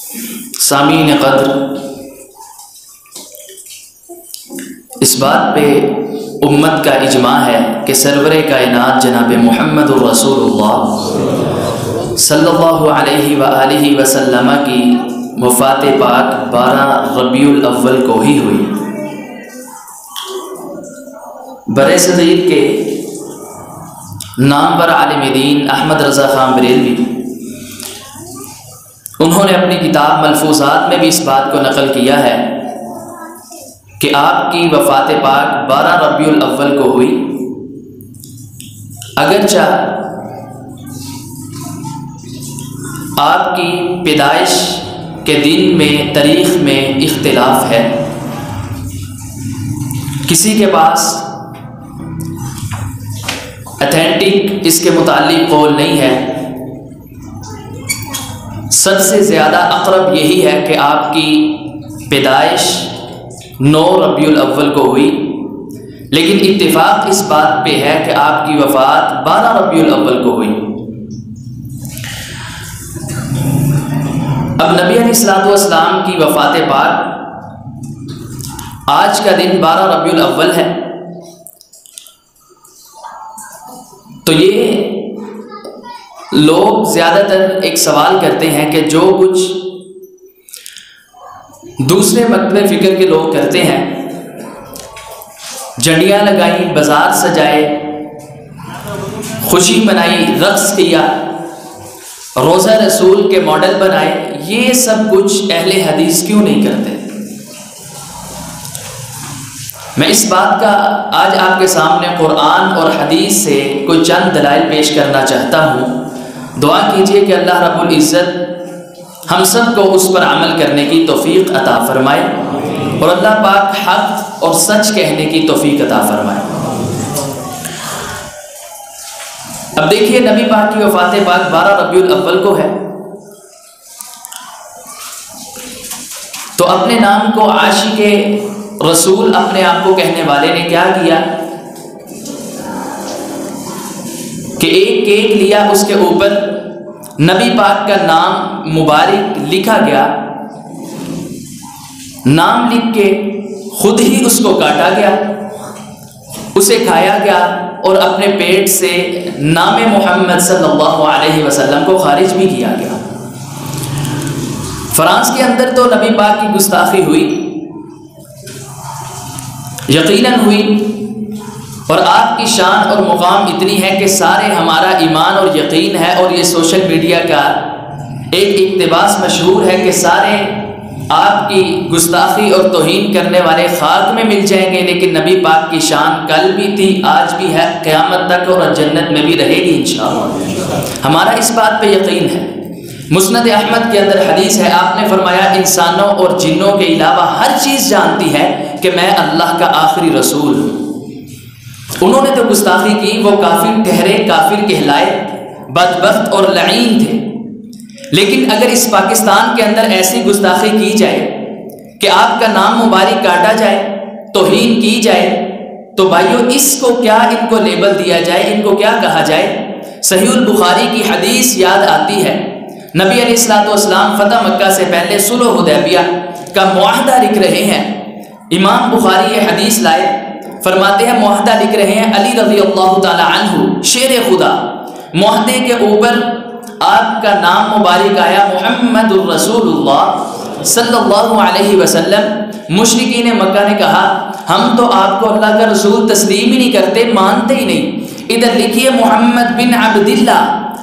سامعین قدر، اس بات پہ امت کا اجماع ہے کہ سرور کائنات جناب محمد الرسول اللہ صلی اللہ علیہ وآلہ وسلم کی وفات پاک 12 ربیع الاول کو ہی ہوئی۔ برِ صغیر کے نامور عالم دین احمد رضا خان بریلوی، انہوں نے اپنی کتاب ملفوظات میں بھی اس بات کو نقل کیا ہے کہ آپ کی وفات پاک 12 ربیع الاول کو ہوئی، اگرچہ آپ کی پیدائش کے دن میں تاریخ میں اختلاف ہے، کسی کے پاس اتھینٹک اس کے متعلق قول نہیں ہے۔ سب سے زیادہ اقرب یہی ہے کہ آپ کی پیدائش 9 ربیع الاول کو ہوئی، لیکن اتفاق اس بات پہ ہے کہ آپ کی وفات 12 ربیع الاول کو ہوئی۔ اب نبی علیہ الصلوۃ والسلام کی وفات پاک آج کا دن 12 ربیع الاول ہے، تو یہ لوگ زیادہ تر ایک سوال کرتے ہیں کہ جو کچھ دوسرے مکتب فکر کے لوگ کرتے ہیں، جھنڈیاں لگائیں، بازار سجائے، خوشی منائی، رقص کیا، روزہ رسول کے ماڈل بنائے، یہ سب کچھ اہل حدیث کیوں نہیں کرتے؟ میں اس بات کا آج آپ کے سامنے قرآن اور حدیث سے کوئی چند دلائل پیش کرنا چاہتا ہوں۔ دعا کیجئے کہ اللہ رب العزت ہم سب کو اس پر عمل کرنے کی توفیق عطا فرمائے اور اللہ پاک حق اور سچ کہنے کی توفیق عطا فرمائے۔ اب دیکھیے، نبی پاک کی وفات پاک 12 ربیع الاول کو ہے، تو اپنے نام کو عاشق رسول اپنے آپ کو کہنے والے نے کیا کیا کہ ایک کیک لیا، اس کے اوپر نبی پاک کا نام مبارک لکھا گیا، نام لکھ کے خود ہی اس کو کاٹا گیا، اسے کھایا گیا اور اپنے پیٹ سے نام محمد صلی اللہ علیہ وسلم کو خارج بھی کیا گیا۔ فرانس کے اندر تو نبی پاک کی گستاخی ہوئی، یقیناً ہوئی، اور آپ کی شان اور مقام اتنی ہے کہ سارے ہمارا ایمان اور یقین ہے، اور یہ سوشل میڈیا کا ایک اقتباس مشہور ہے کہ سارے آپ کی گستاخی اور توہین کرنے والے خاک میں مل جائیں گے، لیکن نبی پاک کی شان کل بھی تھی، آج بھی ہے، قیامت تک اور جنت میں بھی رہے گی انشاءاللہ۔ ہمارا اس بات پہ یقین ہے۔ مسند احمد کے اندر حدیث ہے، آپ نے فرمایا انسانوں اور جنوں کے علاوہ ہر چیز جانتی ہے کہ میں اللہ کا آخری رسول ہوں۔ انہوں نے تو گستاخی کی، وہ کافر ٹھہرے، کافر کہلائے، بدبخت اور لعین تھے، لیکن اگر اس پاکستان کے اندر ایسی گستاخی کی جائے کہ آپ کا نام مبارک کاٹا جائے، توہین کی جائے، تو بھائیو اس کو کیا ان کو لیبل دیا جائے، ان کو کیا کہا جائے؟ صحیح البخاری کی حدیث یاد آتی ہے، نبی علیہ الصلوۃ والسلام فتح مکہ سے پہلے صلح حدیبیہ کا معاہدہ لکھ رہے ہیں۔ امام بخاری یہ حدیث لائے، فرماتے ہیں معاہدہ لکھ رہے ہیں، علی رضی اللہ تعالی عنہ شیر خدا، معاہدے کے اوپر آپ کا نام مبارک آیا محمد الرسول اللہ صلی اللہ علیہ وسلم۔ مشرکین مکہ نے کہا ہم تو آپ کو اللہ کا رسول تسلیم ہی نہیں کرتے، مانتے ہی نہیں، ادھر لکھیے محمد بن عبداللہ،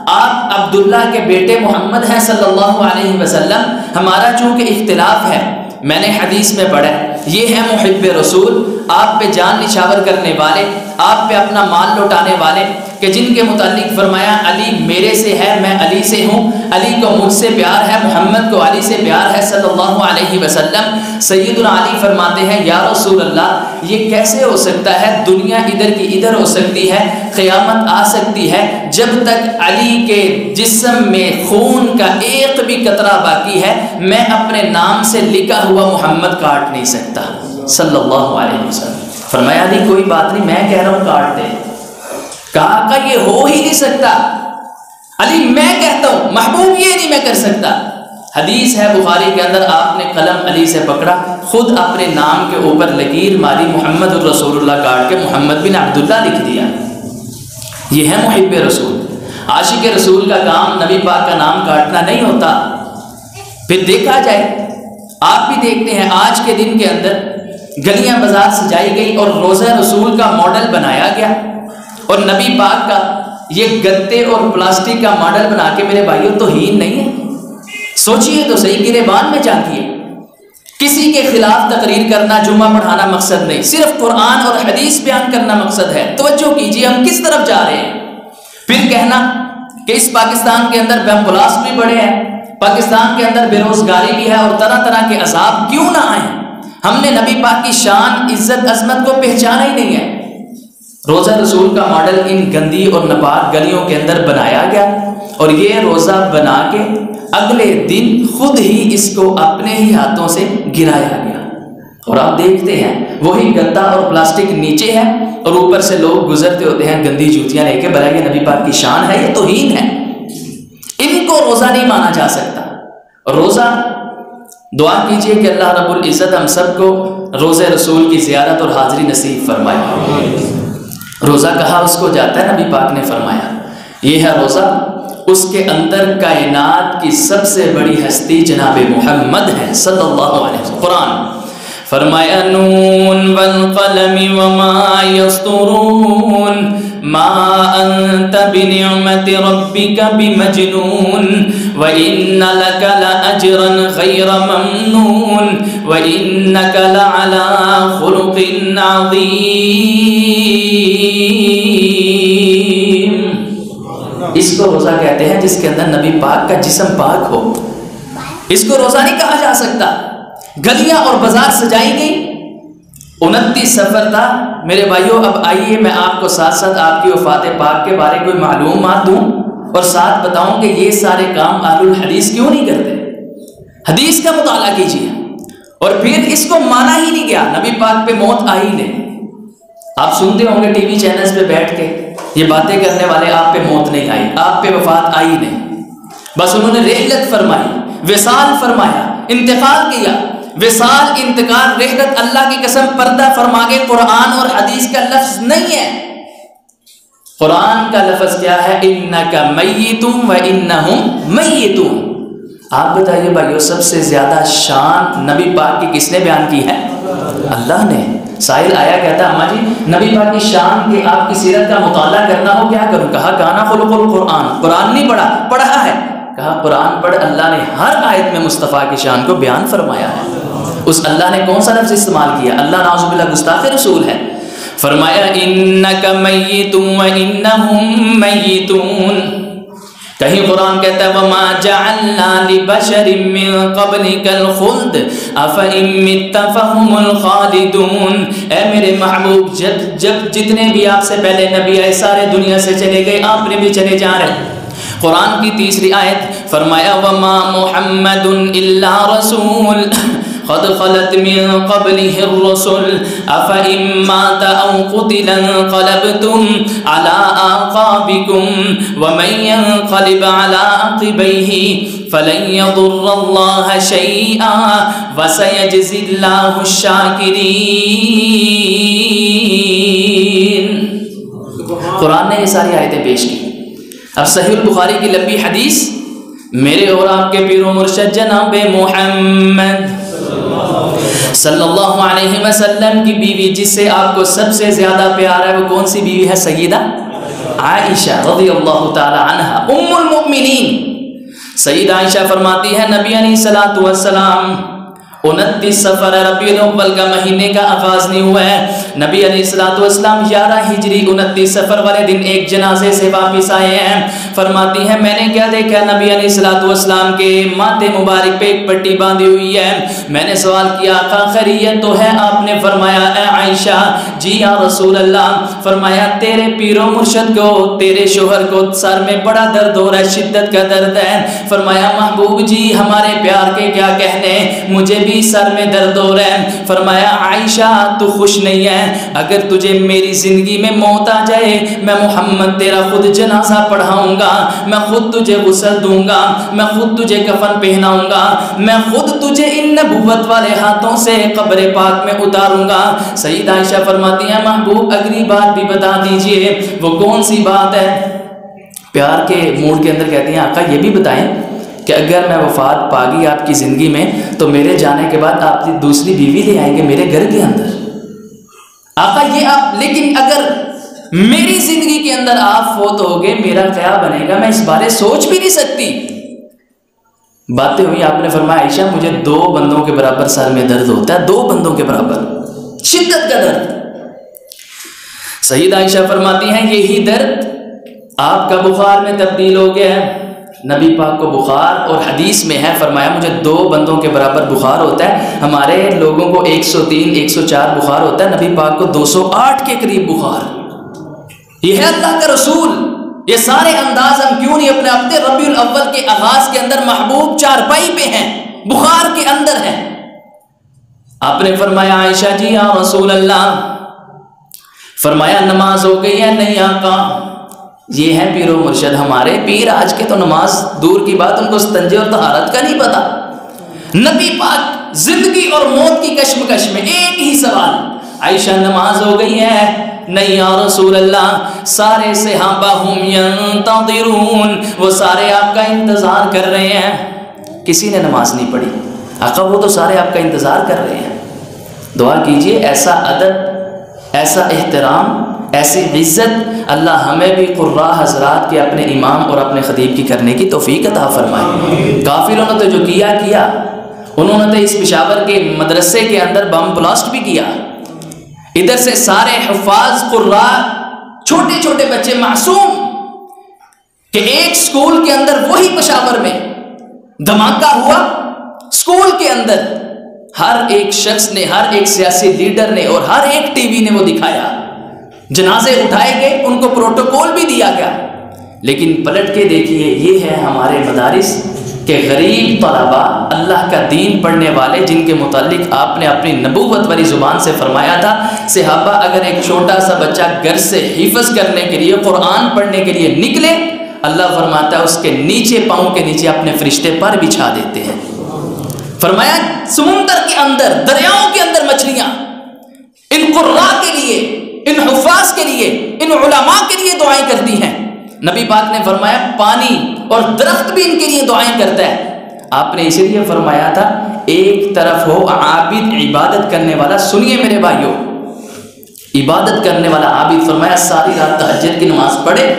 آپ عبداللہ کے بیٹے محمد ہیں صلی اللہ علیہ وسلم، ہمارا چونکہ اختلاف ہے، میں نے حدیث میں پڑھا یہ ہے محب رسول، آپ پہ جان نچھاور کرنے والے، آپ پہ اپنا مال لوٹانے والے، کہ جن کے متعلق فرمایا علی میرے سے ہے، میں علی سے ہوں، علی کو مجھ سے پیار ہے، محمد کو علی سے پیار ہے صلی اللہ علیہ وسلم۔ سیدنا علی فرماتے ہیں یا رسول اللہ یہ کیسے ہو سکتا ہے؟ دنیا ادھر کی ادھر ہو سکتی ہے، قیامت آ سکتی ہے، جب تک علی کے جسم میں خون کا ایک بھی قطرہ باقی ہے میں اپنے نام سے لکھا ہوا محمد کاٹ نہیں سکتا صلی اللہ علیہ وسلم۔ فرمایا علی کوئی بات نہیں، میں کہہ رہا ہوں کاٹ دے۔ کہا کہ یہ ہو ہی نہیں سکتا، علی میں کہتا ہوں، محبوب یہ نہیں میں کر سکتا۔ حدیث ہے بخاری کے اندر، آپ نے قلم علی سے پکڑا، خود اپنے نام کے اوپر لکیر ماری، محمد الرسول اللہ کاٹ کے محمد بن عبداللہ لکھ دیا۔ یہ ہے محب رسول۔ عاشق رسول کا کام نبی پاک کا نام کاٹنا نہیں ہوتا۔ پھر دیکھا جائے، آپ بھی دیکھتے ہیں آج کے دن کے اندر گلیاں بازار سجائی گئی اور روزہ رسول کا ماڈل بنایا گیا، اور نبی پاک کا یہ گتے اور پلاسٹک کا ماڈل بنا کے میرے بھائیوں توہین نہیں ہے؟ سوچئے تو صحیح، گریبان میں جانتی ہے۔ کسی کے خلاف تقریر کرنا، جمعہ پڑھانا مقصد نہیں، صرف قرآن اور حدیث بیان کرنا مقصد ہے۔ توجہ کیجئے ہم کس طرف جا رہے ہیں۔ پھر کہنا کہ اس پاکستان کے اندر بم بلاسٹ بھی بڑے ہیں، پاکستان کے اندر بے روزگاری بھی ہے اور طرح طرح کے عذاب کیوں نہ آئیں؟ ہم نے نبی پاک کی شان، عزت، عظمت کو پہچانا ہی نہیں ہے۔ روزہ رسول کا ماڈل ان گندی اور ناپاک گلیوں کے اندر بنایا گیا، اور یہ روزہ بنا کے اگلے دن خود ہی اس کو اپنے ہی ہاتھوں سے گرایا گیا، اور آپ دیکھتے ہیں وہی گدا اور پلاسٹک نیچے ہے اور اوپر سے لوگ گزرتے ہوتے ہیں گندی جوتیاں لے کے۔ برائے نبی پاک کی شان ہے، یہ توہین ہے۔ ان کو روزہ نہیں مانا جا سکتا۔ روزہ، دعا کیجئے کہ اللہ رب العزت ہم سب کو روزہ رسول کی زیارت اور حاضری نصیب فرمائے۔ روزہ کہا اس کو جاتا ہے، نبی پاک نے فرمایا یہ ہے روزہ، اس کے اندر کائنات کی سب سے بڑی ہستی جناب محمد ہے صلی اللہ علیہ وسلم۔ قرآن فرمایا نون والقلم وما يسطرون ما انت بنعمت ربک بمجنون وان لک لاجرا غیر ممنون وانک لعلی خلق عظیم۔ اس کو روزہ کہتے ہیں جس کے اندر نبی پاک کا جسم پاک ہو۔ اس کو روزہ نہیں کہا جا سکتا۔ گلیاں اور بازار سجائی گئی، 29 سفر تھا میرے بھائیوں۔ اب آئیے میں آپ کو ساتھ ساتھ آپ کی وفات پاک کے بارے کوئی معلومات دوں اور ساتھ بتاؤں کہ یہ سارے کام اہل الحدیث کیوں نہیں کرتے۔ حدیث کا مطالعہ کیجیے، اور پھر اس کو مانا ہی نہیں گیا، نبی پاک پہ موت آئی نہیں۔ آپ سنتے ہوں گے ٹی وی چینلز پہ بیٹھ کے یہ باتیں کرنے والے، آپ پہ موت نہیں آئی، آپ پہ وفات آئی نہیں، بس انہوں نے رحلت فرمائی، وصال فرمایا، انتقال کیا۔ وصال، انتقال، رحلت اللہ کی قسم پردہ فرما کے قرآن اور حدیث کا لفظ نہیں ہے۔ قرآن کا لفظ کیا ہے؟ انک میت وانہم میتون۔ آپ بتائیے بھائیو، سب سے زیادہ شان نبی پاک کی کس نے بیان کی ہے؟ اللہ نے۔ سائل آیا کہتا اما جی نبی پاک کی شان کے آپ کی سیرت کا مطالعہ کرنا ہو کیا کروں؟ کہا کانا خلق القرآن۔ قرآن نہیں پڑھا؟ پڑھا ہے۔ کہا قرآن پڑھ، اللہ نے ہر آیت میں مصطفیٰ کی شان کو بیان فرمایا ہے۔ اس اللہ نے کون سا لفظ استعمال کیا؟ اللہ نعوذ باللہ گستاخ رسول ہے۔ فرمایا انک میت وانہم میتون۔ کہیں قرآن کہتا ہے وما جعلنا لبشر من قبلک الخلد افئن مت فہم الخالدون۔ اے میرے محبوب، جب جتنے بھی آپ سے پہلے نبی آئے سارے دنیا سے چلے گئے، آپ نے بھی چلے جا رہے۔ قرآن کی تیسری آیت فرمایا وما محمد الا رسول قد خلت من قبله الرسل افئن مات او قتل انقلبتم على اعقابكم ومن ينقلب على عقبيه فلن يضر الله شيئا وسيجزي الله الشاكرين۔ قرآن نے یہ ساری آیتیں پیش کی۔ اب صحیح البخاری کی لمبی حدیث، میرے اور آپ کے پیر و مرشد جناب محمد صلی اللہ علیہ وسلم کی بیوی جس سے آپ کو سب سے زیادہ پیار ہے وہ کون سی بیوی ہے؟ سیدہ عائشہ رضی اللہ تعالی عنہا ام المؤمنین۔ سیدہ عائشہ فرماتی ہے نبی علیہ الصلوۃ والسلام 29 سفر ربیع الاول کا مہینے کا آغاز نہیں ہوا ہے، نبی علیہ الصلوۃ والسلام 11 ہجری 29 سفر والے دن ایک جنازے سے واپس آئے ہیں۔ فرماتی ہے میں نے کیا دیکھا؟ نبی علیہ الصلوۃ والسلام کے ماتھے مبارک پہ ایک پٹی باندھی ہوئی ہے۔ میں نے سوال کیا آقا خیریت تو ہے؟ آپ نے فرمایا اے عائشہ جی یا رسول اللہ۔ فرمایا تیرے پیر و مرشد کو، تیرے شوہر کو سر میں بڑا درد ہو رہا ہے، شدت کا درد ہے۔ فرمایا محبوب جی ہمارے پیار کے کیا کہنے، مجھے بھی سر میں درد ہو رہا ہے۔ فرمایا عائشہ تو خوش نہیں ہے، اگر تجھے میری زندگی میں موت آ جائے میں محمد تیرا خود جنازہ پڑھاؤں گا، میں خود تجھے غسل دوں گا، میں خود تجھے کفن پہناؤں گا، میں خود تجھے ان نبوت والے ہاتھوں سے قبر پاک میں اتاروں گا۔ سیدہ عائشہ فرماتی ہیں محبوب اگلی بات بھی بتا دیجئے، وہ کون سی بات ہے؟ پیار کے موڈ کے اندر کہتی ہیں آقا یہ بھی بتائیں کہ اگر میں وفات پا گئی آپ کی زندگی میں تو میرے جانے کے بعد آپ دوسری بیوی لے آئیں گے میرے گھر کے اندر؟ آقا یہ آپ، لیکن اگر میری زندگی کے اندر آپ فوت ہو گئے میرا کیا بنے گا؟ میں اس بارے سوچ بھی نہیں سکتی۔ باتیں ہوئی، آپ نے فرمایا عائشہ مجھے 2 بندوں کے برابر سر میں درد ہوتا ہے، 2 بندوں کے برابر شدت کا درد۔ سیدہ عائشہ فرماتی ہیں یہی درد آپ کا بخار میں تبدیل ہو گیا ہے۔ نبی پاک کو بخار، اور حدیث میں ہے فرمایا مجھے 2 بندوں کے برابر بخار ہوتا ہے، ہمارے لوگوں کو 103 104 بخار ہوتا ہے، نبی پاک کو 208 کے قریب بخار۔ یہ ہے اللہ کا رسول۔ یہ سارے انداز ہم کیوں نہیں اپنے ہفتے ربیع الاول کے آغاز کے اندر محبوب چارپائی پہ ہیں، بخار کے اندر ہیں۔ آپ نے فرمایا عائشہ جی یا رسول اللہ، فرمایا نماز ہو گئی ہے؟ نہیں آقا، یہ ہے پیر و مرشد ہمارے، پیر آج کے تو نماز دور کی بات، ان کو استنجے اور طہارت کا نہیں پتا۔ نبی پاک زندگی اور موت کی کشمکش میں ایک ہی سوال، عائشہ نماز ہو گئی ہے؟ نہیں یا رسول اللہ، سارے صحابہ ہم ینتظرون، وہ سارے آپ کا انتظار کر رہے ہیں۔ کسی نے نماز نہیں پڑھی آقا، وہ تو سارے آپ کا انتظار کر رہے ہیں۔ دعا کیجئے ایسا ادب، ایسا احترام، ایسی عزت اللہ ہمیں بھی قراء حضرات کے اپنے امام اور اپنے خطیب کی کرنے کی توفیق عطا فرمائے۔ کافروں نے تو جو کیا انہوں نے تو اس پشاور کے مدرسے کے اندر بم بلاسٹ بھی کیا، ادھر سے سارے حفاظ قراء چھوٹے چھوٹے بچے معصوم، کہ ایک سکول کے اندر وہی پشاور میں دھماکہ ہوا، سکول کے اندر ہر ایک شخص نے، ہر ایک سیاسی لیڈر نے اور ہر ایک ٹی وی نے وہ دکھایا، جنازے اٹھائے گئے، ان کو پروٹوکول بھی دیا گیا، لیکن پلٹ کے دیکھیے یہ ہے ہمارے مدارس کہ غریب طلباء اللہ کا دین پڑھنے والے، جن کے متعلق آپ نے اپنی نبوت والی زبان سے فرمایا تھا صحابہ اگر ایک چھوٹا سا بچہ گھر سے حفظ کرنے کے لیے، قرآن پڑھنے کے لیے نکلے، اللہ فرماتا ہے اس کے نیچے، پاؤں کے نیچے اپنے فرشتے پر بچھا دیتے ہیں۔ فرمایا سمندر کے اندر، دریاؤں کے اندر مچھلیاں ان قراء کے لیے، ان حفاظ کے لیے، ان علماء کے لیے دعائیں کرتی ہیں۔ نبی پاک نے فرمایا پانی اور درخت بھی ان کے لیے دعائیں کرتا ہے۔ آپ نے اسی لیے فرمایا تھا ایک طرف ہو عابد عبادت کرنے والا، سنیے میرے بھائیوں، عبادت کرنے والا عابد، فرمایا ساری رات تہجد کی نماز پڑھے،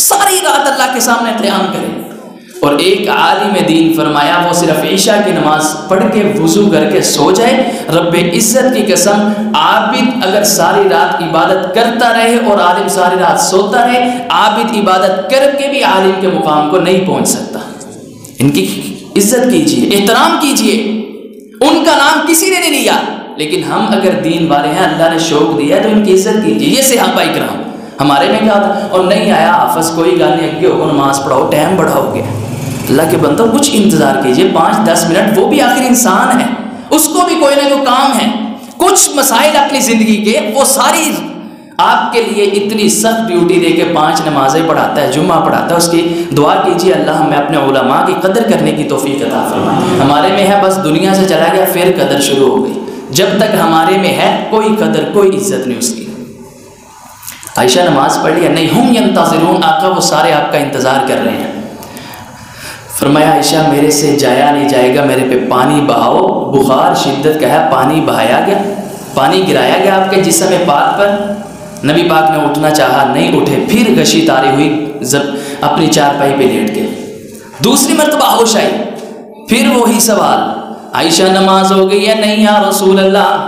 ساری رات اللہ کے سامنے قیام کرے، اور ایک عالم دین فرمایا وہ صرف عشاء کی نماز پڑھ کے وضو کر کے سو جائے۔ رب عزت کی قسم عابد اگر ساری رات عبادت کرتا رہے اور عالم ساری رات سوتا رہے، عابد عبادت کر کے بھی عالم کے مقام کو نہیں پہنچ سکتا۔ ان کی عزت کیجئے، احترام کیجئے، ان کا نام کسی نے نہیں لیا، لیکن ہم اگر دین والے ہیں، اللہ نے شوق دیا تو ان کی عزت کیجئے۔ یہ صحابہ اکرام ہمارے میں کیا تھا، اور نہیں آیا حافظ کوئی گل نہیں، اگے ہو نماز پڑھاؤ، ٹائم بڑھا ہو گیا۔ اللہ کے بندوں کچھ انتظار کیجئے، 5-10 منٹ، وہ بھی آخر انسان ہے، اس کو بھی کوئی نہ کوئی کام ہے، کچھ مسائل اپنی زندگی کے، وہ ساری آپ کے لیے اتنی سخت ڈیوٹی دے کے 5 نمازیں پڑھاتا ہے، جمعہ پڑھاتا ہے، اس کی دعا کیجئے اللہ ہمیں اپنے علماء کی قدر کرنے کی توفیق عطا فرمائے۔ ہمارے میں ہے بس دنیا سے چلا گیا پھر قدر شروع ہو گئی، جب تک ہمارے میں ہے کوئی قدر کوئی عزت نہیں اس کی۔ عائشہ نماز پڑھ لیا؟ نہیں، ہم ینتظرون، آقا وہ سارے آپ کا انتظار کر رہے ہیں۔ فرمایا عائشہ میرے سے جایا نہیں جائے گا، میرے پہ پانی بہاؤ، بخار شدت کا ہے، پانی بہایا گیا، پانی گرایا گیا آپ کے جسم پاک پر۔ نبی پاک نے اٹھنا چاہا، نہیں اٹھے، پھر غشی طاری ہوئی، اپنی چارپائی پہ لیٹ گئے، دوسری مرتبہ ہوش آئی، پھر وہی سوال، عائشہ نماز ہو گئی ہے؟ نہیں یا رسول اللہ۔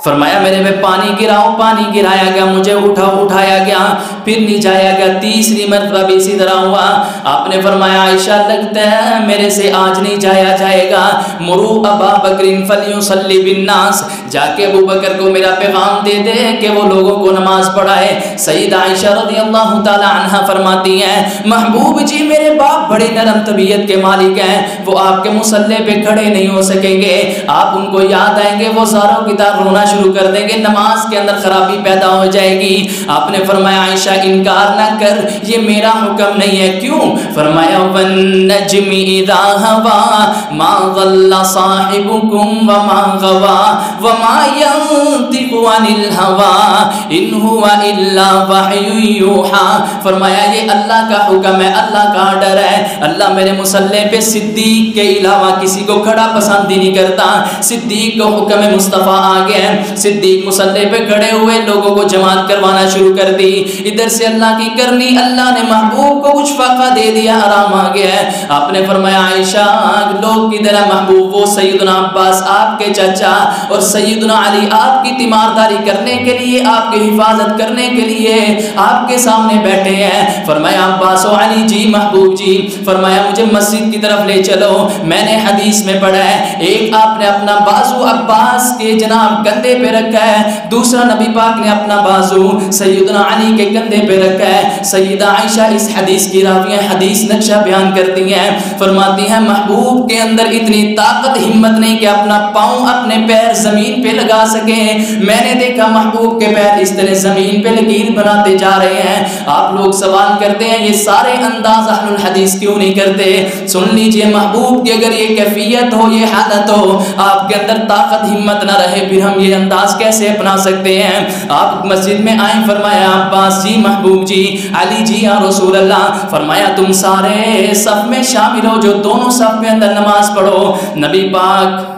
فرمایا میرے میں پانی گراؤ، پانی گرایا گیا، مجھے اٹھایا گیا، پھر نہیں جایا گیا، تیسری مرتبہ بھی اسی طرح ہوا۔ آپ نے فرمایا عائشہ لگتا ہے میرے سے آج نہیں جایا جائے گا، مرو ابا بکر فلیصلی بالناس، جا کے ابو بکر کو میرا پیغام دے دے کہ وہ لوگوں کو نماز پڑھائے۔ سیدہ عائشہ رضی اللہ تعالی عنہا فرماتی ہیں محبوب جی میرے باپ بڑے نرم طبیعت کے مالک ہیں، وہ آپ کے مصلی پہ کھڑے نہیں ہو سکیں گے، آپ ان کو یاد آئیں گے وہ زاروں کی طرح رونا شروع کر دیں گے، نماز کے اندر خرابی پیدا ہو جائے گی۔ آپ نے فرمایا عائشہ انکار نہ کر، یہ میرا حکم نہیں ہے۔ کیوں؟ فرمایا والنجم اذا هوى ما ضل صاحبكم وما غوى وما ينطق عن الهوى ان هو الا وحی یوحى۔ فرمایا یہ اللہ کا حکم ہے، اللہ کا آرڈر ہے۔ اللہ میرے مصلی پہ صدیق کے علاوہ کسی کو کھڑا پسند ہی نہیں کرتا۔ صدیق کو حکم مصطفیٰ آ گیا ہے، صدیق مصلی پہ کھڑے ہوئے لوگوں کو جماعت کروانا شروع کر دی۔ ادھر سے اللہ کی کرنی، اللہ نے محبوب کو کچھ فاقہ دے دیا، آرام آ گیا ہے۔ آپ نے فرمایا عائشہ لوگ کدھر ہے محبوب؟ وہ سیدنا عباس آپ کے چچا اور سیدنا علی آپ کی تیمارداری کرنے کے لیے، آپ کی حفاظت کرنے کے لیے آپ کے سامنے بیٹھے ہیں۔ فرمایا عباس و علی جی محبوب جی، فرمایا مجھے مسجد کی طرف لے چلو، میں نے حدیث میں پڑھا ہے ایک آپ نے اپنا بازو عباس کے جناب کندھے پہ رکھا ہے، دوسرا نبی پاک نے اپنا بازو سیدنا علی کے کندھے پہ رکھا ہے۔ سیدہ عائشہ اس حدیث کی راویہ حدیث نقشہ بیان کرتی ہیں، فرماتی ہیں محبوب کے اندر اتنی طاقت ہمت نہیں کہ اپنا پاؤں اپنے پیر زمین پہ لگا سکیں۔ میں نے دیکھا محبوب کے پیر اس طرح زمین پہ لکیر بناتے جا رہے ہیں۔ آپ لوگ سوال کرتے ہیں یہ سارے انداز اہل الحدیث کیوں نہیں کرتے؟ سن لیجئے محبوب کی اگر یہ کیفیت ہو، یہ حالت ہو، آپ کے اندر طاقت ہمت نہ رہے، پھر ہم یہ انداز کیسے اپنا سکتے ہیں؟ آپ مسجد میں آئیں، فرمایا عباس جی محبوب جی، علی جی یا رسول اللہ، فرمایا تم سارے صف میں شامل ہو، جو دونوں صف میں اندر نماز پڑھو۔ نبی پاک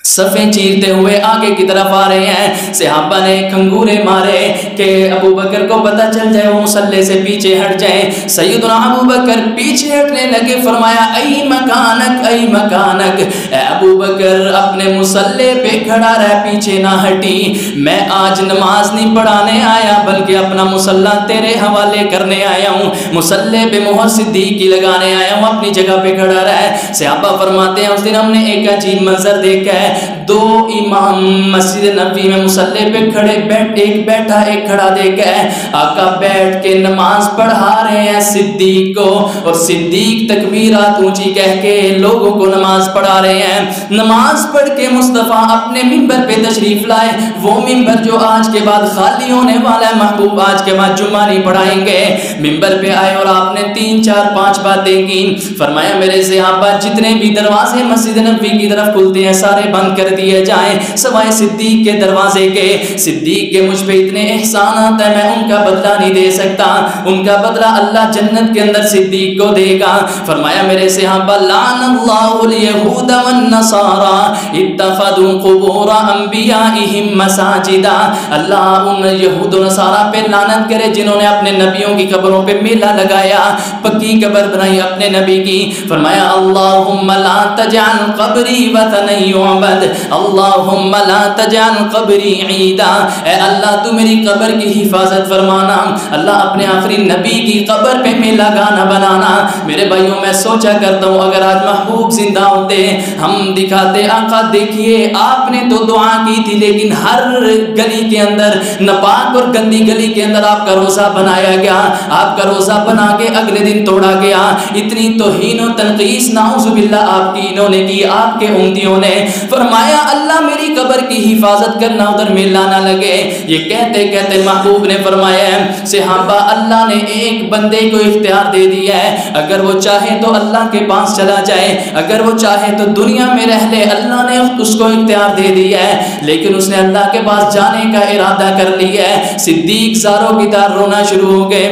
صفیں چیرتے ہوئے آگے کی طرف آ رہے ہیں، صحابہ نے کھنگورے مارے کہ ابو بکر کو پتہ چل جائے وہ مصلی سے پیچھے ہٹ جائیں۔ سیدنا ابو بکر پیچھے ہٹنے لگے، فرمایا ای مکانک ای مکانک، اے ابو بکر اپنے مصلی پہ کھڑا رہ، پیچھے نہ ہٹی، میں آج نماز نہیں پڑھانے آیا بلکہ اپنا مصلی تیرے حوالے کرنے آیا ہوں، مصلی پہ مہر صدیق کی لگانے آیا ہوں، اپنی جگہ پہ کھڑا رہ۔ صحابہ فرماتے ہیں اس دن ہم نے ایک عجیب منظر دیکھا ہے، دو امام مسجد نبوی میں مصلی پہ کھڑے، ایک بیٹھا ایک کھڑا دیکھا ہے، آقا بیٹھ کے نماز پڑھا رہے ہیں صدیق کو، اور صدیق تکبیرات اونچی کہہ کے لوگوں کو نماز پڑھا رہے ہیں۔ نماز پڑھ کے مصطفیٰ اپنے منبر پہ تشریف لائے، وہ منبر جو آج کے بعد خالی ہونے والا ہے، محبوب آج کے بعد جمعہ نہیں پڑھائیں گے۔ منبر پہ آئے اور آپ نے 3 4 5 باتیں کی، فرمایا میرے صحابہ جتنے بھی دروازے مسجد نبوی کی طرف کھلتے ہیں سارے بند کر دیے جائیں سوائے صدیق کے دروازے کے۔ صدیق کے مجھ پہ اتنے احسانات ہیں میں ان کا بدلہ نہیں دے سکتا، ان کا بدلہ اللہ جنت کے اندر صدیق کو دے گا۔ فرمایا میرے صحابہ لعن اللہ الیہود والنصارى اتخذوا قبور انبیائہم مساجدا، اللہ ان یہود و نصارہ پہ لعنت کرے جنہوں نے اپنے نبیوں کی قبروں پہ میلہ لگایا، پکی قبر بنائی اپنے نبی کی۔ فرمایا اللہم لا تجعل قبری وطن یعبد، اللہم لا تجعل قبری عیدا، اے اللہ تو میری قبر کی حفاظت فرمانا، اللہ اپنے آخری نبی کی قبر پہ میلہ گانا بنانا۔ میرے بھائیوں میں سوچا کرتا ہوں اگر آج محبوب زندہ ہوتے ہم دکھاتے آقا دیکھیے آپ نے تو دعا کی تھی لیکن ہر گلی کے اندر ناپاک اور گندی گلی کے اندر آپ کا روزہ بنایا گیا، آپ کا روزہ بنا کے اگلے دن توڑا گیا، اتنی توہین و تنقیص نعوذ باللہ آپ کی انہوں نے کی، آپ کے امتیوں نے۔ فرمایا اللہ میری قبر کی حفاظت کرنا ادھر میلہ نہ لگے۔ یہ کہتے کہتے محبوب نے فرمایا صحابہ اللہ نے ایک بندے کو اختیار دے دیا ہے، اگر وہ چاہے تو اللہ کے پاس چلا جائے، اگر وہ چاہے تو دنیا میں رہ لے، اللہ نے اس کو اختیار دے دیا ہے، لیکن اس نے اللہ کے پاس جانے کا ارادہ کر لیا ہے۔ صدیق زاروں کی طرح رونا شروع ہو گئے۔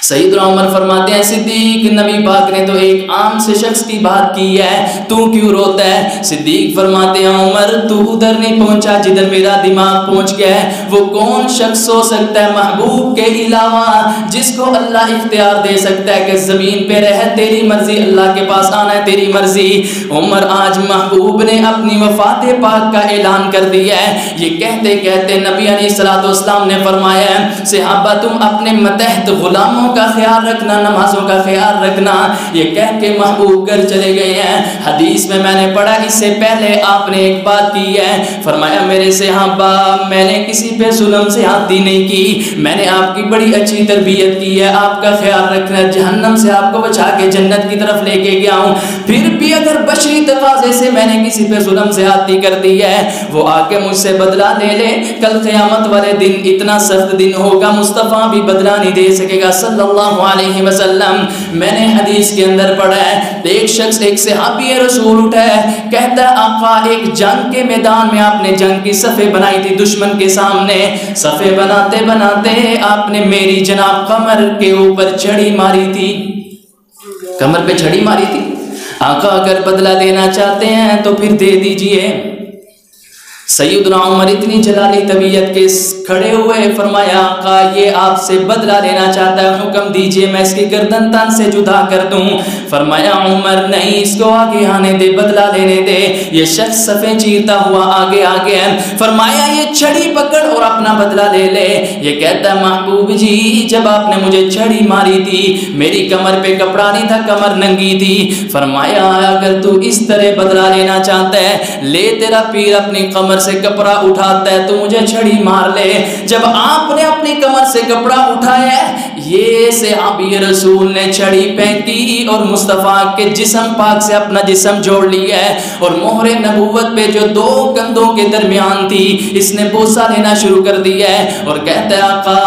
سیدنا عمر فرماتے ہیں صدیق نبی پاک نے تو ایک عام سے شخص کی بات کی ہے، تو کیوں روتا ہے؟ صدیق فرماتے ہیں عمر تو ادھر نہیں پہنچا جدھر میرا دماغ پہنچ گیا ہے۔ وہ کون شخص ہو سکتا ہے محبوب کے علاوہ جس کو اللہ اختیار دے سکتا ہے کہ زمین پہ رہ تیری مرضی، اللہ کے پاس آنا ہے تیری مرضی۔ عمر آج محبوب نے اپنی وفات پاک کا اعلان کر دیا ہے۔ یہ کہتے کہتے نبی علیہ الصلوۃ والسلام نے فرمایا ہے صحابہ تم اپنے متحد غلاموں کا خیال رکھنا، نمازوں کا خیال رکھنا۔ یہ کہہ کے محبوب گھر چلے گئے ہیں۔ حدیث میں نے پڑھا اس سے پہلے آپ نے ایک بات کی ہے، فرمایا میرے صحابہ میں نے کسی پہ ظلم زیادتی نہیں کی، میں نے آپ کی بڑی اچھی تربیت کی ہے، آپ کا خیال رکھنا، جہنم سے آپ کو بچا کے جنت کی طرف لے کے گیا ہوں۔ پھر بھی اگر بشری تقاضے سے میں نے کسی پہ ظلم زیادتی کر دی ہے وہ آ کے مجھ سے بدلہ لے لے، کل قیامت والے دن اتنا سخت دن ہوگا مصطفیٰ بھی بدلہ نہیں دے سکے گا صلی اللہ علیہ وسلم۔ میں نے حدیث کے اندر پڑھا ہے ایک شخص ایک صحابی رسول اٹھا ہے، کہتا ہے آقا ایک جنگ کے میدان میں آپ نے جنگ کی صفیں بنائی تھی دشمن کے سامنے، صفیں بناتے بناتے آپ نے میری جناب کمر کے اوپر چھڑی ماری تھی، کمر پہ چھڑی ماری تھی، آقا اگر بدلہ دینا چاہتے ہیں تو پھر دے دیجئے۔ سیدنا عمر اتنی جلالی طبیعت کے کھڑے ہوئے، فرمایا آقا یہ آپ سے بدلہ لینا چاہتا ہے، حکم دیجئے میں اس کی گردن تن سے جدا کر دوں۔ فرمایا عمر نہیں اس کو آگے آنے دے، بدلہ لینے دے۔ یہ شخص صفیں چیرتا ہوا آگے آگے ہے، فرمایا یہ چھڑی پکڑ اور اپنا بدلہ لے لے۔ یہ کہتا ہے محبوب جی جب آپ نے مجھے چھڑی ماری تھی میری کمر پہ کپڑا نہیں تھا، کمر ننگی تھی۔ فرمایا اگر تو اس طرح بدلہ لینا چاہتا ہے لے، تیرا پیر اپنی کمر سے کپڑا اٹھاتا ہے تو مجھے چھڑی مار لے۔ جب آپ نے اپنی کمر سے کپڑا اٹھایا یہ صحابی رسول نے چھڑی پھینکی اور مصطفیٰ کے جسم پاک سے اپنا جسم جوڑ لیا ہے، اور مہر نبوت پہ جو دو کندھوں کے درمیان تھی اس نے بوسہ لینا شروع کر دیا ہے اور کہتا ہے آقا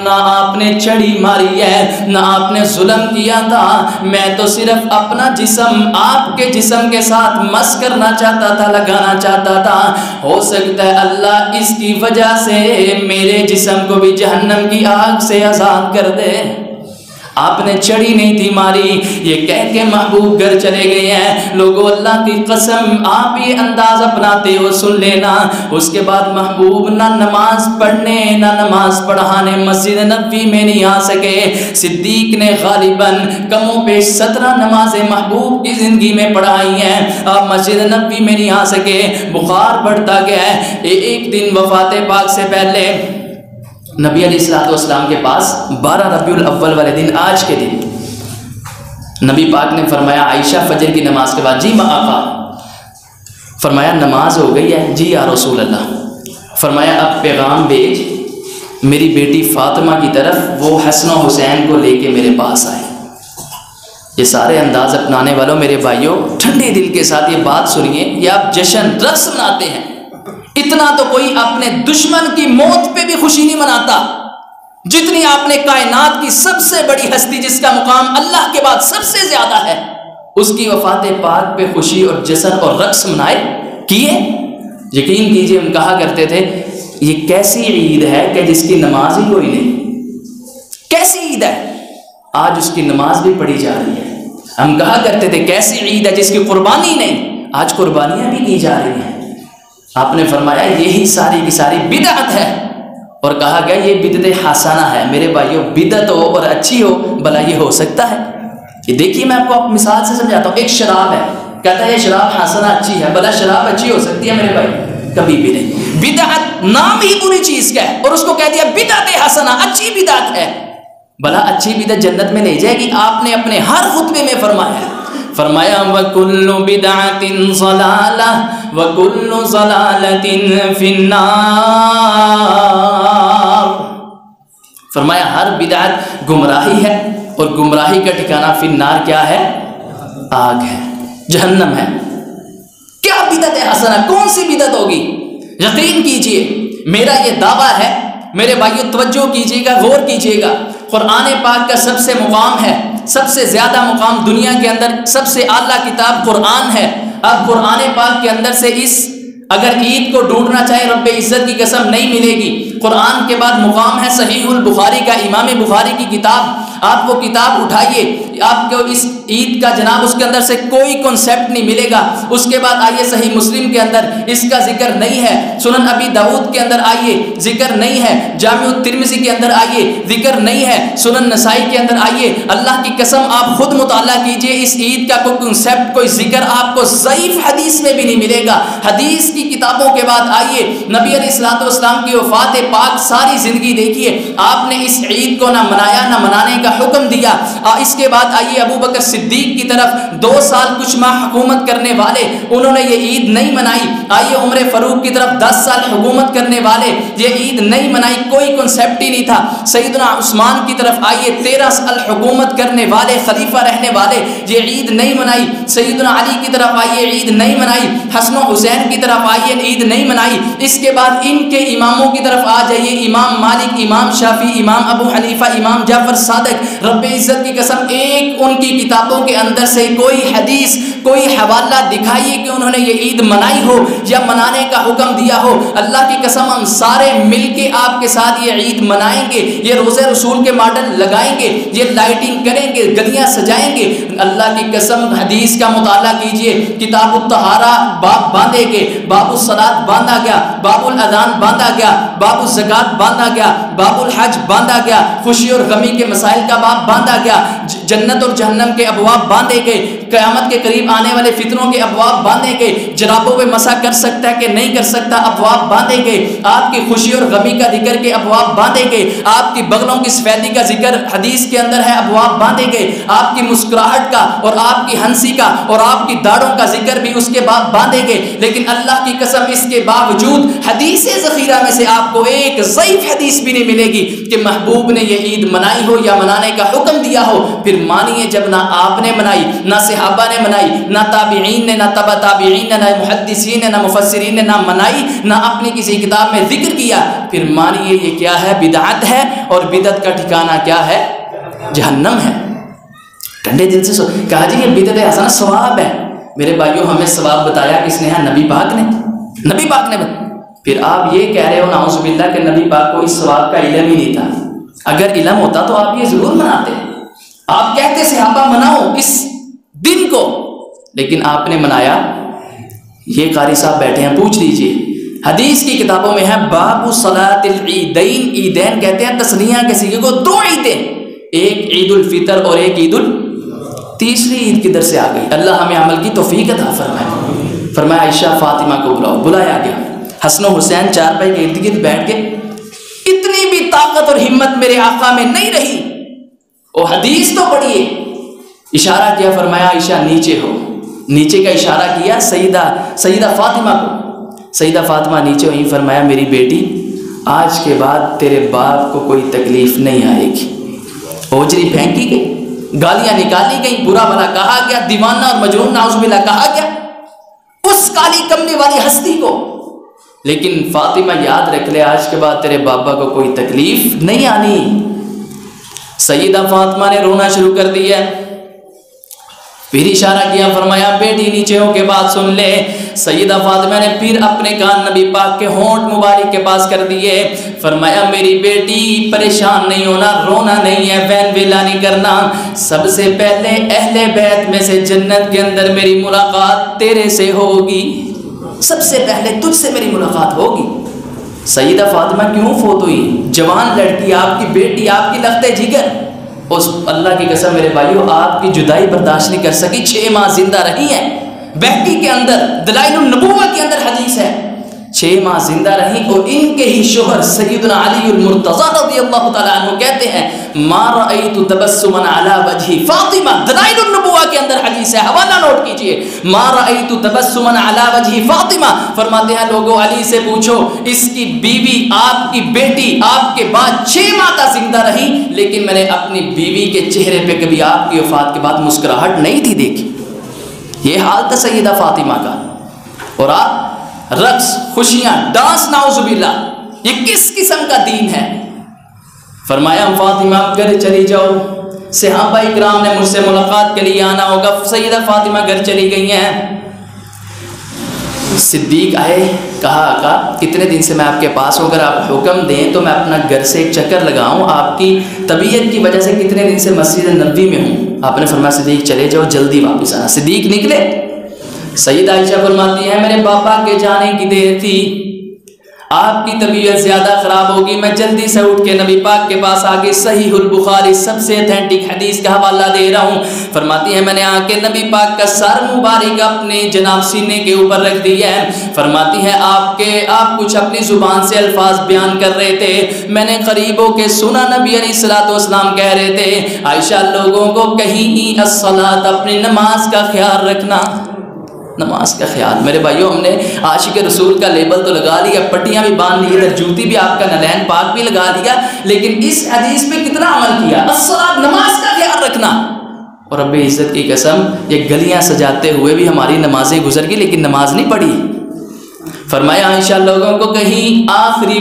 نہ آپ نے چھڑی ماری ہے نہ آپ نے ظلم کیا تھا، میں تو صرف اپنا جسم آپ کے جسم کے ساتھ مس کرنا چاہتا تھا، لگانا چاہتا تھا۔ ہو سکتا ہے اللہ اس کی وجہ سے میرے جسم کو بھی جہنم کی آگ سے آزاد کر دے، آپ نے چھڑی نہیں تھی ماری۔ یہ کہہ کے محبوب گھر چلے گئے ہیں۔ لوگوں اللہ کی قسم آپ یہ انداز اپناتے ہو سن لینا۔ اس کے بعد محبوب نہ نماز پڑھنے نہ نماز پڑھانے مسجد نبوی میں نہیں آ سکے۔ صدیق نے غالباً کم و بیش 17 نمازیں محبوب کی زندگی میں پڑھائی ہیں، آپ مسجد نبوی میں نہیں آ سکے، بخار بڑھتا گیا ہے۔ ایک دن وفات پاک سے پہلے نبی علیہ الصلوۃ والسلام کے پاس 12 ربیع الاول والے دن آج کے دن نبی پاک نے فرمایا عائشہ فجر کی نماز کے بعد جی آقا، فرمایا نماز ہو گئی ہے جی یا رسول اللہ، فرمایا اب پیغام بھیج میری بیٹی فاطمہ کی طرف وہ حسن و حسین کو لے کے میرے پاس آئے۔ یہ سارے انداز اپنانے والوں میرے بھائیوں ٹھنڈے دل کے ساتھ یہ بات سنیے، یہ آپ جشن رقص مناتے ہیں، اتنا تو کوئی اپنے دشمن کی موت پہ بھی خوشی نہیں مناتا جتنی آپ نے کائنات کی سب سے بڑی ہستی جس کا مقام اللہ کے بعد سب سے زیادہ ہے اس کی وفات پاک پہ خوشی اور جشن اور رقص منائے کیے۔ یقین کیجئے ہم کہا کرتے تھے یہ کیسی عید ہے کہ جس کی نماز ہی کوئی نہیں، کیسی عید ہے آج اس کی نماز بھی پڑھی جا رہی ہے۔ ہم کہا کرتے تھے کیسی عید ہے جس کی قربانی نہیں، آج قربانیاں بھی کی جا رہی ہیں۔ آپ نے فرمایا یہی ساری کی ساری بدعت ہے، اور کہا گیا یہ بدعت حسنہ ہے۔ میرے بھائیوں بدعت ہو اور اچھی ہو بھلا یہ ہو سکتا ہے؟ یہ دیکھیے میں آپ کو مثال سے سمجھاتا ہوں۔ ایک شراب ہے، کہتا ہے یہ شراب حسنہ اچھی ہے، بھلا شراب اچھی ہو سکتی ہے میرے بھائی؟ کبھی بھی نہیں۔ بدعت نام ہی بری چیز کا ہے اور اس کو کہہ دیا بدعت حسنہ، اچھی بدعت ہے، بھلا اچھی بدعت جنت میں لے جائے گی؟ آپ نے اپنے ہر خطبے میں فرمایا وَكُلُّ بِدْعَةٍ ضَلَالَةٍ وَكُلُّ ضَلَالَةٍ فِي النَّارِ، فرمایا ہر بدعت گمراہی ہے اور گمراہی کا ٹھکانہ فی النار کیا ہے؟ آگ ہے، جہنم ہے۔ کیا بدعت حسنہ؟ کون سی بدعت ہوگی؟ یقین کیجئے میرا یہ دعویٰ ہے، میرے بھائیو توجہ کیجئے گا، غور کیجئے گا، قرآن پاک کا سب سے مقام ہے، سب سے زیادہ مقام دنیا کے اندر سب سے اعلیٰ کتاب قرآن ہے۔ اب قرآن پاک کے اندر سے اگر عید کو ڈھونڈنا چاہے رب عزت کی قسم نہیں ملے گی۔ قرآن کے بعد مقام ہے صحیح البخاری کا، امام بخاری کی کتاب، آپ وہ کتاب اٹھائیے، آپ کو اس عید کا جناب اس کے اندر سے کوئی کنسیپٹ نہیں ملے گا۔ اس کے بعد آئیے صحیح مسلم کے اندر اس کا ذکر نہیں ہے، سنن ابی داؤد کے اندر آئیے ذکر نہیں ہے، جامع الترمذی کے اندر آئیے ذکر نہیں ہے، سنن نسائی کے اندر آئیے، اللہ کی قسم آپ خود مطالعہ کیجئے، اس عید کا کوئی کنسیپٹ کوئی ذکر آپ کو ضعیف حدیث میں بھی نہیں ملے گا۔ حدیث کی کتابوں کے بعد آئیے نبی علیہ الصلوۃ والسلام کی وفات پاک ساری زندگی دیکھیے، آپ نے اس عید کو نہ منایا نہ منانے کا حکم دیا۔ اس کے بعد آئیے ابو بکر صدیق کی طرف 2 سال کچھ ماہ حکومت کرنے والے، انہوں نے یہ عید نہیں منائی۔ آئیے عمر فاروق کی طرف 10 سال حکومت کرنے والے، یہ عید نہیں منائی، کوئی کنسیپٹ ہی نہیں تھا۔ سیدنا عثمان کی طرف آئیے 13 سال حکومت کرنے والے، خلیفہ رہنے والے، یہ عید نہیں منائی۔ سیدنا علی کی طرف آئیے عید نہیں منائی، حسن و حسین کی طرف آئیے عید نہیں منائی۔ اس کے بعد ان کے اماموں کی طرف آ جائیے، امام مالک، امام شافعی، امام ابو حنیفہ، امام جعفر صادق، رب عزت کی قسم ایک ان کی کتابوں کے اندر سے کوئی حدیث کوئی حوالہ دکھائیے کہ انہوں نے یہ عید منائی ہو یا منانے کا حکم دیا ہو۔ اللہ کی قسم ہم سارے مل کے آپ کے ساتھ یہ عید منائیں گے، یہ روزے رسول کے ماڈل لگائیں گے، یہ لائٹنگ کریں گے، گلیاں سجائیں گے۔ اللہ کی قسم حدیث کا مطالعہ کیجئے، کتاب الطہارہ باب باندھے گے، باب الصلاۃ باندھا گیا، باب الاذان باندھا گیا، باب الزکات باندھا گیا، باب الحج باندھا گیا، خوشی اور غمی کے مسائل کا باب باندھا گیا، جنت اور جہنم کے ابواب باندھے گئے، قیامت کے قریب آنے والے فتنوں کے ابواب باندھے گئے، جرابوں پہ مسح کر سکتا ہے کہ نہیں کر سکتا ابواب باندھے گئے، آپ کی خوشی اور غمی کا ذکر کے ابواب باندھے گئے، آپ کی بغلوں کی سفیدی کا ذکر حدیث کے اندر ہے، ابواب باندھے گئے، آپ کی مسکراہٹ کا اور آپ کی ہنسی کا اور آپ کی داڑھوں کا ذکر بھی اس کے بعد باندھے گئے۔ لیکن اللہ کی قسم اس کے باوجود حدیث ذخیرہ میں سے آپ کو ایک ضعیف حدیث بھی نہیں ملے گی کہ محبوب نے یہ عید منائی ہو یا منانے کا حکم دیا ہو۔ پھر مانیے جب نہ آپ نے منائی، نہ صحابہ نے منائی، نہ تابعین نے، نہ تبع تابعین نے، نہ محدثین نے، نہ مفسرین نے نہ منائی، نہ اپنی کسی کتاب میں ذکر کیا، پھر مانیے یہ کیا ہے؟ بدعت ہے، اور بدعت کا ٹھکانہ کیا ہے؟ جہنم ہے۔ ٹھنڈے دل سے کہا جی یہ بدعت حسنہ ثواب ہے۔ میرے بھائیوں ہمیں ثواب بتایا کس نے ہے؟ نبی پاک نے، نبی پاک نے۔ پھر آپ یہ کہہ رہے ہو نعوذ باللہ کہ نبی پاک کو اس ثواب کا علم ہی نہیں تھا۔ اگر علم ہوتا تو آپ یہ ضرور مناتے، آپ کہتے صحابہ مناؤ اس دن کو، لیکن آپ نے منایا۔ یہ قاری صاحب بیٹھے ہیں، پوچھ لیجئے، حدیث کی کتابوں میں ہے باب صلاۃ العیدین، عیدین کہتے ہیں تسنیہ کے صیغے کو، 2 عیدیں، ایک عید الفطر اور ایک تیسری عید کدھر سے آ گئی؟ اللہ ہمیں عمل کی توفیق عطا فرمائے۔ فرمایا عائشہ فاطمہ کو بلاؤ، بلایا گیا، حسن و حسین چارپائی کے ارد گرد بیٹھ گئے، اتنی بھی طاقت اور ہمت میرے آقا میں نہیں رہی، وہ حدیث تو پڑھیے، اشارہ کیا، فرمایا عائشہ نیچے ہو، نیچے کا اشارہ کیا سیدہ فاطمہ کو، سیدہ فاطمہ نیچے ہوئی، فرمایا میری بیٹی آج کے بعد تیرے باپ کو کوئی تکلیف نہیں آئے گی۔ اوجری پھینکی گئی، گالیاں نکالی گئی، برا بھلا کہا گیا، دیوانہ اور مجنون نعوذ باللہ کہا گیا اس کالی کملی والی ہستی کو، لیکن فاطمہ یاد رکھ لے آج کے بعد تیرے بابا کو کوئی تکلیف نہیں آنی۔ سیدہ فاطمہ نے رونا شروع کر دیا، پھر اشارہ کیا، فرمایا بیٹی نیچے ہو کے بات سن لے۔ سیدہ فاطمہ نے پھر اپنے کان نبی پاک کے ہونٹ مبارک کے پاس کر دیے، فرمایا میری بیٹی پریشان نہیں ہونا، رونا نہیں ہے، وین ویلا نہیں کرنا، سب سے پہلے اہل بیت میں سے جنت کے اندر میری ملاقات تیرے سے ہوگی، سب سے پہلے تجھ سے میری ملاقات ہوگی۔ سیدہ فاطمہ کیوں فوت ہوئی؟ جوان لڑکی، آپ کی بیٹی، آپ کی لخت جگر، اس اللہ کی قسم میرے بھائیو آپ کی جدائی برداشت نہیں کر سکی، 6 ماہ زندہ رہی ہیں۔ بہقی کے اندر دلائل النبوہ کے اندر حدیث ہے، 6 ماہ زندہ رہی، اور ان کے ہی شوہر سیدنا علی المرتضی رضی اللہ تعالیٰ عنہ کہتے ہیں ما رأیت تبسما علی وجہ فاطمہ، دلائل النبوہ کے اندر حدیث ہے، حوالہ نوٹ کیجئے، ما رأیت تبسما علی وجہ فاطمہ، فرماتے ہیں لوگوں علی سے پوچھو، اس کی بیوی آپ کی بیٹی آپ کے بعد 6 ماہ تک زندہ رہی، لیکن میں نے اپنی بیوی کے چہرے پہ کبھی آپ کی وفات کے بعد مسکراہٹ نہیں تھی دیکھی۔ یہ حال تھا سیدہ فاطمہ کا، اور آپ رقص، خوشیاں، ڈانس، نعوذ باللہ، یہ کس قسم کا دین ہے؟ فرمایا فاطمہ گھر چلی جاؤ، صحابہ اکرام نے مجھ سے ملاقات کے لیے آنا ہوگا۔ سیدہ فاطمہ گھر چلی گئی ہیں، صدیق آئے، کہا آقا کتنے دن سے میں آپ کے پاس ہوں، اگر آپ حکم دیں تو میں اپنا گھر سے ایک چکر لگاؤں، آپ کی طبیعت کی وجہ سے کتنے دن سے مسجد نبوی میں ہوں۔ آپ نے فرمایا صدیق چلے جاؤ، جلدی واپس آنا۔ صدیق نکلے۔ سیدہ عائشہ فرماتی ہیں میرے پاپا کے جانے کی دیر تھی، آپ کی طبیعت زیادہ خراب ہوگی، میں جلدی سے اٹھ کے نبی پاک کے پاس آگے صحیح البخاری سب سے اتھینٹک حدیث کا حوالہ دے رہا ہوں۔ فرماتی ہے میں نے آ کے نبی پاک کا سر مبارک اپنے جناب سینے کے اوپر رکھ دیا ہے۔ فرماتی ہے آپ کچھ اپنی زبان سے الفاظ بیان کر رہے تھے، میں نے قریب ہو کے سنا نبی علیہ الصلوۃ والسلام کہہ رہے تھے عائشہ لوگوں کو کہیں الصلاۃ، اپنی نماز کا خیال رکھنا، نماز کا خیال۔ میرے بھائیوں ہم نے عاشق رسول کا لیبل تو لگا لیا، پٹیاں بھی باندھ لی، ادھر جوتی بھی آپ کا نلین پاک بھی لگا لیا، لیکن اس حدیث پہ کتنا عمل کیا؟ الصلاۃ، نماز کا خیال رکھنا۔ اور رب عزت کی قسم یہ گلیاں سجاتے ہوئے بھی ہماری نمازیں گزر گئی لیکن نماز نہیں پڑھی۔ فرمایا عائشہ لوگوں کو کہیں آخری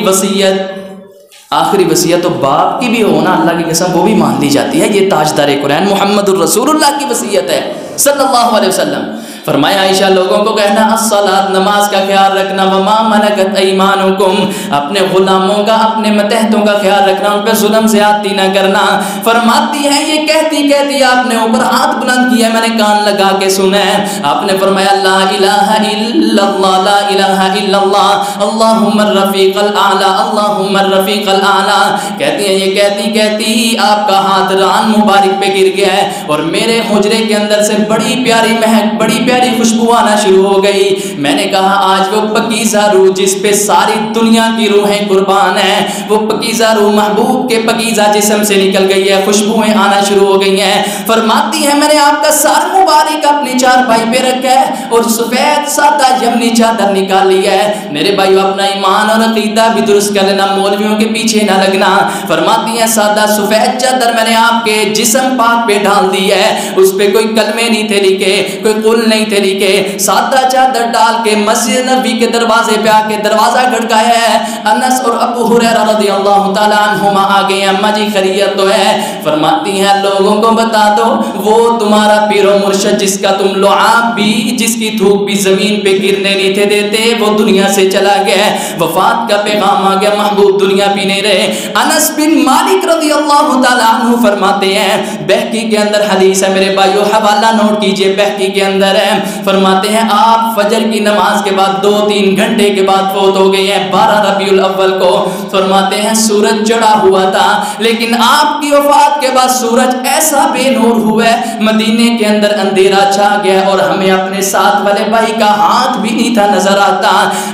وصیت تو باپ کی بھی ہو نا، اللہ کی قسم وہ بھی مان لی جاتی ہے، یہ تاجدار قرآن محمد الرسول اللہ کی وصیت ہے صلی اللہ علیہ وسلم۔ فرمایا عائشہ لوگوں کو کہنا الصلاۃ، نماز کا خیال رکھنا، وما ملکت ایمانکم، اپنے غلاموں کا، اپنے متحدوں کا خیال رکھنا، ان پہ ظلم زیادتی نہ کرنا۔ فرماتی ہے یہ کہتی آپ نے اوپر ہاتھ بلند کیا، میں نے کان لگا کے سنا ہے، آپ نے فرمایا لا الہ الا اللہ، لا الہ الا اللہ، اللہم الرفیق الاعلی، اللہم الرفیق الاعلی۔ کہتی ہیں یہ کہتی آپ کا ہاتھ ران مبارک پہ گر گیا ہے اور میرے حجرے کے اندر سے بڑی پیاری مہک، بڑی پیاری خوشبو آنا شروع ہو گئی۔ میں نے کہا آج وہ پکیزہ روح جس پہ ساری دنیا کی روحیں قربان ہیں، وہ پکیزہ روح محبوب کے پکیزہ جسم سے نکل گئی ہے، خوشبوئیں آنا شروع ہو گئی ہیں۔ فرماتی ہے میں نے آپ کا سر مبارک اپنی چارپائی پہ رکھا ہے اور سفید سادہ یمنی چادر نکال لی ہے۔ میرے بھائیو اپنا ایمان اور عقیدہ بھی درست کر لینا، مولویوں کے پیچھے نہ لگنا۔ فرماتی ہیں سادہ سفید چادر میں نے آپ کے جسم پاک پہ ڈال دی ہے، اس پہ کوئی کلمے نہیں تھے لکھے، کوئی قل نہیں تھے لکھے، سادہ چادر ڈال کے مسجد نبی کے دروازے پہ آ کے دروازہ کھٹکایا ہے۔ انس اور ابو ہریرہ رضی اللہ تعالیٰ عنہما آگے ہیں، اماں جی خیریت تو ہے؟ فرماتی ہیں لوگوں کو بتا دو وہ تمہارا پیر و مرشد جس کا تم لعاب بھی، جس کی تھوک بھی زمین پہ گرنے نہیں تھے دیتے، وہ دنیا سے چلا گیا ہے، وفات کا پیغام آ گیا، محبوب دنیا بھی نہیں رہے۔ انس بن مالک رضی اللہ تعالیٰ عنہ فرماتے ہیں، بہقی کے اندر حدیث ہے میرے بھائیو، حوالہ نوٹ کیجئے، بہقی کے اندر ہے، فرماتے ہیں آپ فجر کی نماز کے بعد 2-3 گھنٹے کے بعد فوت ہو گئے ہیں، 12 ربیع الاول کو۔ فرماتے ہیں سورج چڑھا ہوا تھا لیکن آپ کی وفات کے بعد سورج ایسا بے نور ہوا ہے، مدینے کے اندر اندھیرا چھا گیا اور ہمیں اپنے ساتھ والے بھائی کا ہاتھ بھی نہیں تھا نظر آتا۔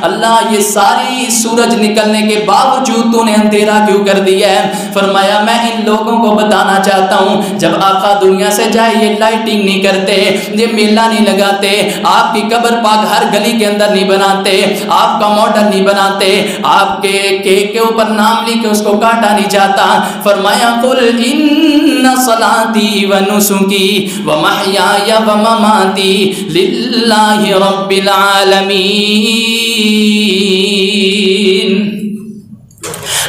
اللہ یہ ساری سورج نکلنے کے باوجود تو نے اندھیرا کیوں کر دیا ہے؟ فرمایا میں ان لوگوں کو بتانا چاہتا ہوں جب آقا دنیا سے جائے یہ لائٹنگ نہیں کرتے، یہ میلہ نہیں لگاتے، آپ کی قبر پاک ہر گلی کے اندر نہیں بناتے، آپ کا ماڈل نہیں بناتے، آپ کے کیک کے اوپر نام لکھ کے اس کو کاٹا نہیں جاتا۔ فرمایا قل ان صلاتی و نسکی و محیای و مماتی للہ رب العالمین۔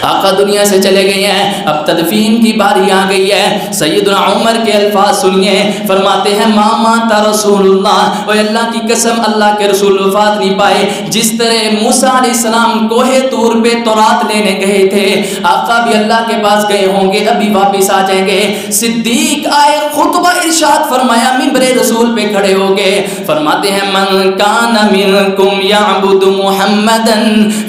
آقا دنیا سے چلے گئے ہیں، اب تدفین کی باری آ گئی ہے۔ سیدنا عمر کے الفاظ سنیے، فرماتے ہیں ما مات رسول اللہ، اور اللہ کی قسم اللہ کے رسول وفات نہیں پائے، جس طرح موسیٰ علیہ السلام کوہ طور پہ تورات لینے گئے تھے، آقا بھی اللہ کے پاس گئے ہوں گے، ابھی واپس آ جائیں گے۔ صدیق آئے، خطبہ ارشاد فرمایا، منبر رسول پہ کھڑے ہو گئے، فرماتے ہیں من کان منکم یعبد محمدا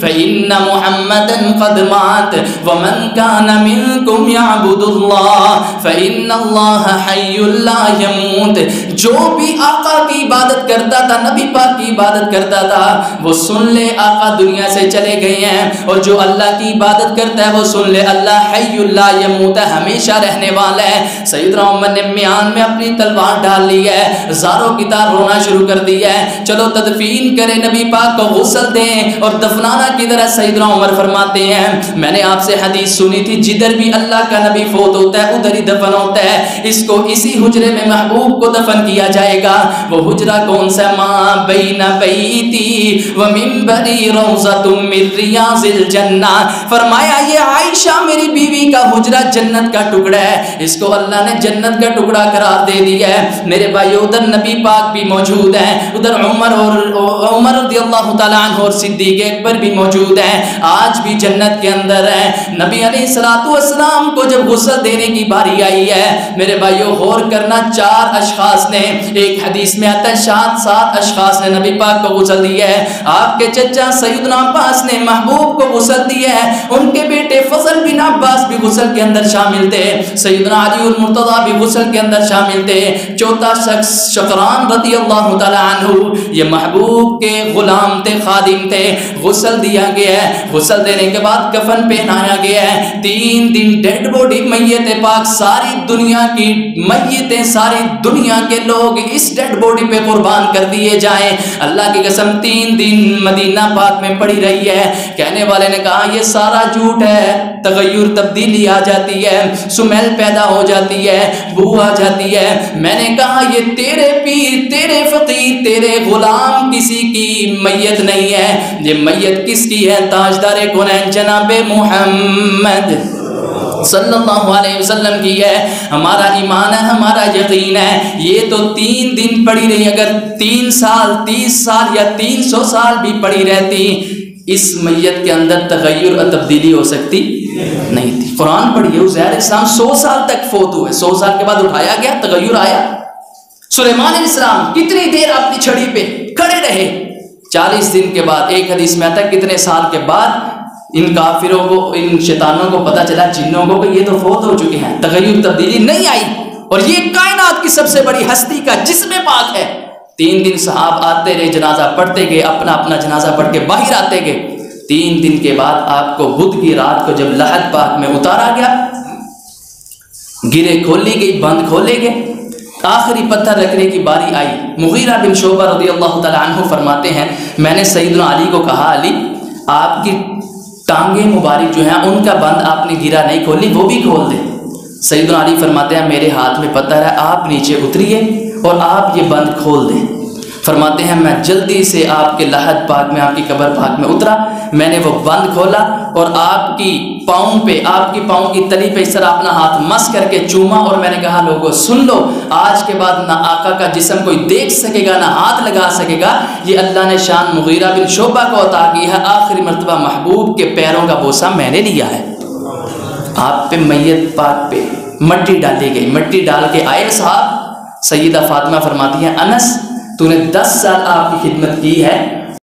فإن محمدا قد مات ومن كان منكم يعبد الله فإن الله حي لا يموت۔ جو بھی آقا کی عبادت کرتا تھا، نبی پاک کی عبادت کرتا تھا، وہ سن لے آقا دنیا سے چلے گئے ہیں، اور جو اللہ کی عبادت کرتا ہے وہ سن لے اللہ حی لا یموت، ہمیشہ رہنے والا ہے۔ سیدنا عمر نے میان میں اپنی تلوار ڈال لی ہے، زاروں کی طرح رونا شروع کر دیا ہے، چلو تدفین کرے، نبی پاک کو غسل دیں اور دفنانا کی طرح۔ سیدنا عمر فرماتے ہیں میں میں نے آپ سے حدیث سنی تھی، جدھر بھی اللہ کا نبی فوت ہوتا ہے ادھر ہی دفن ہوتا ہے، اس کو اسی حجرے میں محبوب کو دفن کیا جائے گا۔ وہ حجرہ کون سا؟ ماں بین بیتی و منبری روضۃ من ریاض الجنہ۔ فرمایا یہ عائشہ میری بیوی کا حجرہ جنت کا ٹکڑا ہے، اس کو اللہ نے جنت کا ٹکڑا قرار دے دیا ہے۔ میرے بھائی ادھر نبی پاک بھی موجود ہیں، ادھر عمر رضی اللہ تعالیٰ عنہ اور صدیق اکبر بھی موجود ہیں، آج بھی جنت کے اندر ہیں۔ نبی علیہ الصلوۃ والسلام کو جب غسل دینے کی باری آئی ہے میرے بھائیوں غور کرنا، 4 اشخاص نے، ایک حدیث میں آتا ہے 7 اشخاص نے نبی پاک کو غسل دیا ہے۔ آپ کے چچا سیدنا عباس نے محبوب کو غسل دیا ہے، ان کے بیٹے فضل بن عباس بھی غسل کے اندر شامل تھے، سیدنا علی المرتضیٰ بھی غسل کے اندر شامل تھے، چوتھا شخص شقران رضی اللہ تعالی عنہ یہ محبوب کے غلام تھے، خادم تھے، غسل دیا گیا ہے۔ غسل دینے کے بعد کفن پہنایا گیا ہے، 3 دن ڈیڈ باڈی میت پاک، ساری دنیا کی میتیں، ساری دنیا کے لوگ اس ڈیڈ باڈی پہ قربان کر دیے جائیں۔ اللہ کی قسم 3 دن مدینہ پاک میں پڑی رہی ہے۔ کہنے والے نے کہا یہ سارا جھوٹ ہے، تغیر تبدیلی آ جاتی ہے، سمیل پیدا ہو جاتی ہے، بو آ جاتی ہے۔ میں نے کہا یہ تیرے پیر، تیرے فقیر، تیرے غلام کسی کی میت نہیں ہے، یہ میت کس کی ہے؟ تاجدار کونین جناب محمد صلی اللہ علیہ وسلم کی ہے۔ ہمارا ایمان ہے، ہمارا یقین ہے، یہ تو 3 دن پڑی رہی، اگر 3 سال 30 سال یا 300 سال بھی پڑی رہتی اس میت کے اندر تغیر اور تبدیلی ہو سکتی نہیں تھی۔ قرآن پڑھیے، عزیر علیہ السلام 100 سال تک فوت ہوئے، 100 سال کے بعد اٹھایا گیا، تغیر آیا۔ سلیمان علیہ السلام کتنی دیر اپنی چھڑی پہ کھڑے رہے؟ 40 دن کے بعد، ایک حدیث میں آتا ہے کتنے سال کے بعد ان کافروں کو، ان شیطانوں کو پتا چلا، جنوں کو، کہ یہ تو فوت ہو چکے ہیں، تغیر تبدیلی نہیں آئی، اور یہ کائنات کی سب سے بڑی ہستی کا جسم پاک ہے۔ 3 دن صحابہ آتے رہے، جنازہ پڑھتے گئے، اپنا اپنا جنازہ پڑھ کے باہر آتے گئے۔ 3 دن کے بعد آپ کو بدھ کی رات کو جب لحد پاک میں اتارا گیا، گرے کھولی گئی، بند کھولے گئے، آخری پتھر رکھنے کی باری آئی۔ مغیرہ بن شعبہ رضی اللہ تعالیٰ عنہ فرماتے ہیں میں نے سیدنا علی کو کہا، علی آپ کی ٹانگیں مبارک جو ہیں ان کا بند آپ نے گرا نہیں کھولی، وہ بھی کھول دیں۔ سیدنا علی فرماتے ہیں میرے ہاتھ میں پتھر ہے، آپ نیچے اتریے اور آپ یہ بند کھول دیں۔ فرماتے ہیں میں جلدی سے آپ کے لحد پاک میں، آپ کی قبر پاک میں اترا، میں نے وہ بند کھولا اور آپ کی پاؤں پہ، آپ کی پاؤں کی تلی پہ اس طرح اپنا ہاتھ مس کر کے چوما، اور میں نے کہا لوگوں سن لو، آج کے بعد نہ آقا کا جسم کوئی دیکھ سکے گا، نہ ہاتھ لگا سکے گا، یہ اللہ نے شان مغیرہ بن شعبہ کو عطا کی ہے، آخری مرتبہ محبوب کے پیروں کا بوسہ میں نے لیا ہے۔ آپ پہ میت پاک پہ مٹی ڈالی گئی، مٹی ڈال کے آئے صاحب، سیدہ فاطمہ فرماتی ہیں انس تو نے 10 سال آپ کی خدمت کی ہے